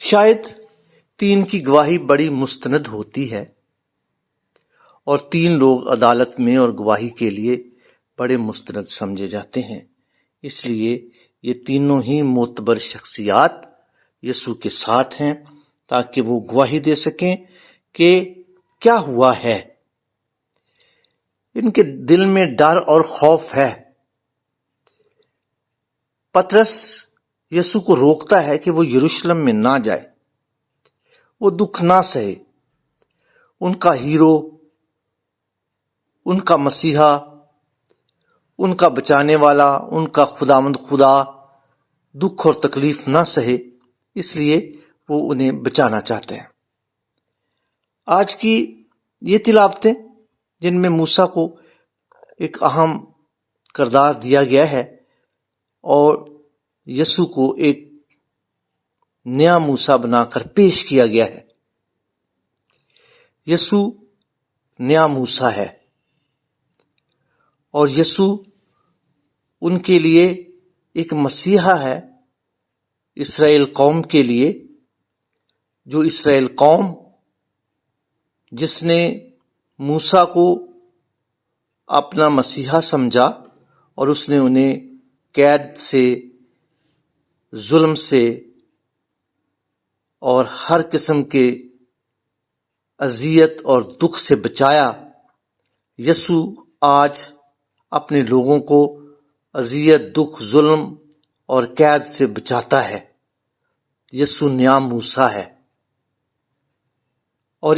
شاید 3 کی گواہی بڑی مستند ہوتی ہے اور 3 لوگ عدالت میں اور گواہی کے لیے بڑے مستند سمجھے جاتے ہیں، اس لیے یہ تینوں ہی معتبر شخصیات یسوع کے ساتھ ہیں تاکہ وہ گواہی دے سکیں کہ کیا ہوا ہے۔ ان کے دل میں ڈر اور خوف ہے۔ پطرس یسوع کو روکتا ہے کہ وہ یروشلم میں نہ جائے، وہ دکھ نہ سہے۔ ان کا ہیرو، ان کا مسیحا، ان کا بچانے والا، ان کا خداوند خدا دکھ اور تکلیف نہ سہے، اس لیے وہ انہیں بچانا چاہتے ہیں۔ آج کی یہ تلاوتیں جن میں موسیٰ کو ایک اہم کردار دیا گیا ہے اور یسوع کو ایک نیا موسیٰ بنا کر پیش کیا گیا ہے۔ یسوع نیا موسیٰ ہے اور یسوع ان کے لیے ایک مسیحا ہے، اسرائیل قوم کے لیے، جو اسرائیل قوم جس نے موسیٰ کو اپنا مسیحا سمجھا اور اس نے انہیں قید سے، ظلم سے اور ہر قسم کے اذیت اور دکھ سے بچایا، یسوع آج اپنے لوگوں کو اذیت، دکھ، ظلم اور قید سے بچاتا ہے۔ یسوع نیا موسیٰ ہے۔ اور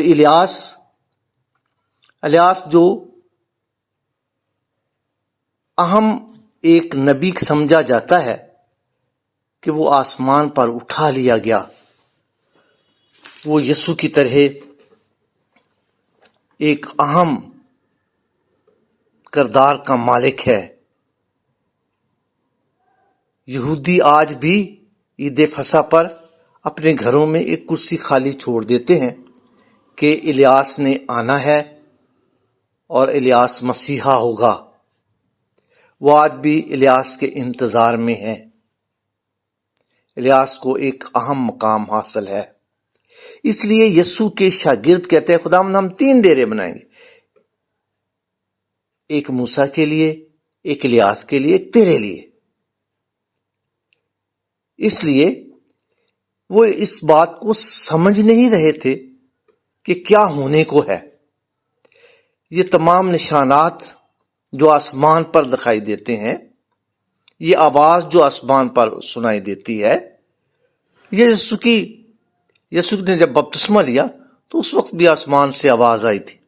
الیاس جو اہم ایک نبی سمجھا جاتا ہے کہ وہ آسمان پر اٹھا لیا گیا، وہ یسوع کی طرح ایک اہم کردار کا مالک ہے۔ یہودی آج بھی عید فصح پر اپنے گھروں میں ایک کرسی خالی چھوڑ دیتے ہیں کہ الیاس نے آنا ہے اور الیاس مسیحا ہوگا۔ وہ آج بھی الیاس کے انتظار میں ہیں۔ الیاس کو ایک اہم مقام حاصل ہے، اس لیے یسوع کے شاگرد کہتے ہیں خداوند ہم 3 ڈیرے بنائیں گے، ایک موسیٰ کے لیے، ایک الیاس کے لیے، ایک تیرے لیے۔ اس لیے وہ اس بات کو سمجھ نہیں رہے تھے کہ کیا ہونے کو ہے۔ یہ تمام نشانات جو آسمان پر دکھائی دیتے ہیں، یہ آواز جو آسمان پر سنائی دیتی ہے، یہ یسوع نے جب بپتسمہ لیا تو اس وقت بھی آسمان سے آواز آئی تھی،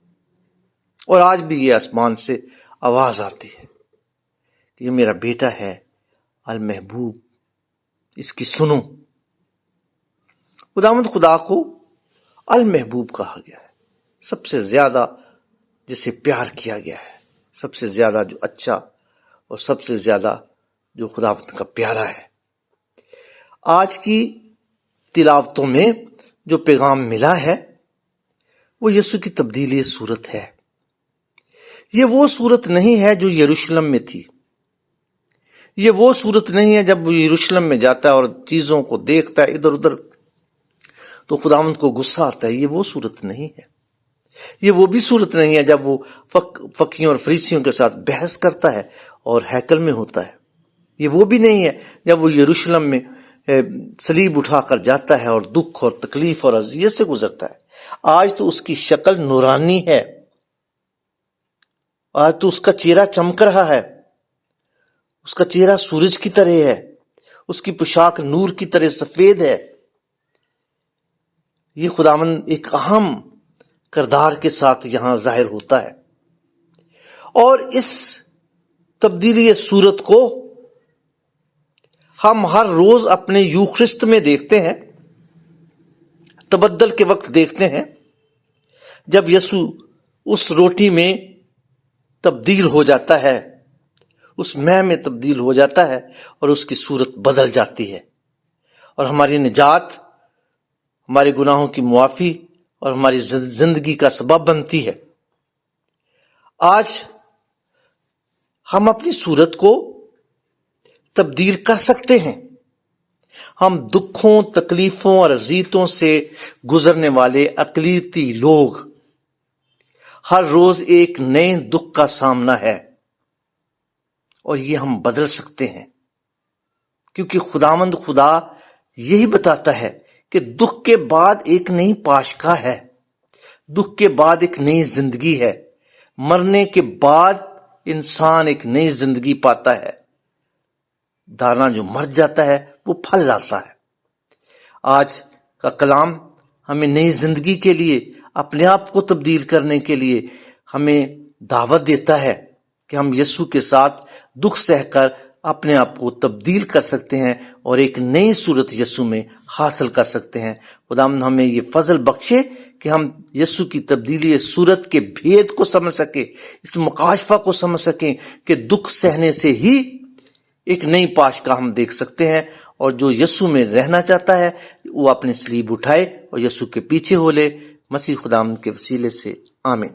اور آج بھی یہ آسمان سے آواز آتی ہے کہ یہ میرا بیٹا ہے المحبوب، اس کی سنو۔ خداوند خدا کو المحبوب کہا گیا ہے، سب سے زیادہ جسے پیار کیا گیا ہے، سب سے زیادہ جو اچھا اور سب سے زیادہ جو خداوند کا پیارا ہے۔ آج کی تلاوتوں میں جو پیغام ملا ہے وہ یسوع کی تبدیلی صورت ہے۔ یہ وہ صورت نہیں ہے جو یروشلم میں تھی، یہ وہ صورت نہیں ہے جب وہ یروشلم میں جاتا ہے اور چیزوں کو دیکھتا ہے ادھر ادھر تو خداوند کو غصہ آتا ہے، یہ وہ صورت نہیں ہے۔ یہ وہ بھی صورت نہیں ہے جب وہ فقیوں اور فریسیوں کے ساتھ بحث کرتا ہے اور ہیکل میں ہوتا ہے۔ یہ وہ بھی نہیں ہے جب وہ یروشلم میں صلیب اٹھا کر جاتا ہے اور دکھ اور تکلیف اور اذیت سے گزرتا ہے۔ آج تو اس کی شکل نورانی ہے، آج تو اس کا چہرہ چمک رہا ہے، اس کا چہرہ سورج کی طرح ہے، اس کی پوشاک نور کی طرح سفید ہے۔ یہ خداوند ایک اہم کردار کے ساتھ یہاں ظاہر ہوتا ہے، اور اس تبدیلی صورت کو ہم ہر روز اپنے یوخرست میں دیکھتے ہیں، تبدل کے وقت دیکھتے ہیں، جب یسوع اس روٹی میں تبدیل ہو جاتا ہے، اس مے میں تبدیل ہو جاتا ہے اور اس کی صورت بدل جاتی ہے، اور ہماری نجات، ہمارے گناہوں کی معافی اور ہماری زندگی کا سبب بنتی ہے۔ آج ہم اپنی صورت کو تبدیل کر سکتے ہیں، ہم دکھوں، تکلیفوں اور اذیتوں سے گزرنے والے اقلیتی لوگ، ہر روز ایک نئے دکھ کا سامنا ہے، اور یہ ہم بدل سکتے ہیں، کیونکہ خداوند خدا یہی بتاتا ہے کہ دکھ کے بعد ایک نئی پاشگاہ ہے، دکھ کے بعد ایک نئی زندگی ہے، مرنے کے بعد انسان ایک نئی زندگی پاتا ہے۔ دانا جو مر جاتا ہے وہ پھل لاتا ہے۔ آج کا کلام ہمیں نئی زندگی کے لیے، اپنے آپ کو تبدیل کرنے کے لیے ہمیں دعوت دیتا ہے کہ ہم یسوع کے ساتھ دکھ سہ کر اپنے آپ کو تبدیل کر سکتے ہیں اور ایک نئی صورت یسوع میں حاصل کر سکتے ہیں۔ خداوند ہمیں یہ فضل بخشے کہ ہم یسوع کی تبدیلی صورت کے بھید کو سمجھ سکیں، اس مکاشفہ کو سمجھ سکیں کہ دکھ سہنے سے ہی ایک نئی پاشگاہ ہم دیکھ سکتے ہیں، اور جو یسوع میں رہنا چاہتا ہے وہ اپنے صلیب اٹھائے اور یسوع کے پیچھے ہو لے۔ مسیح خداوند کے وسیلے سے آمین۔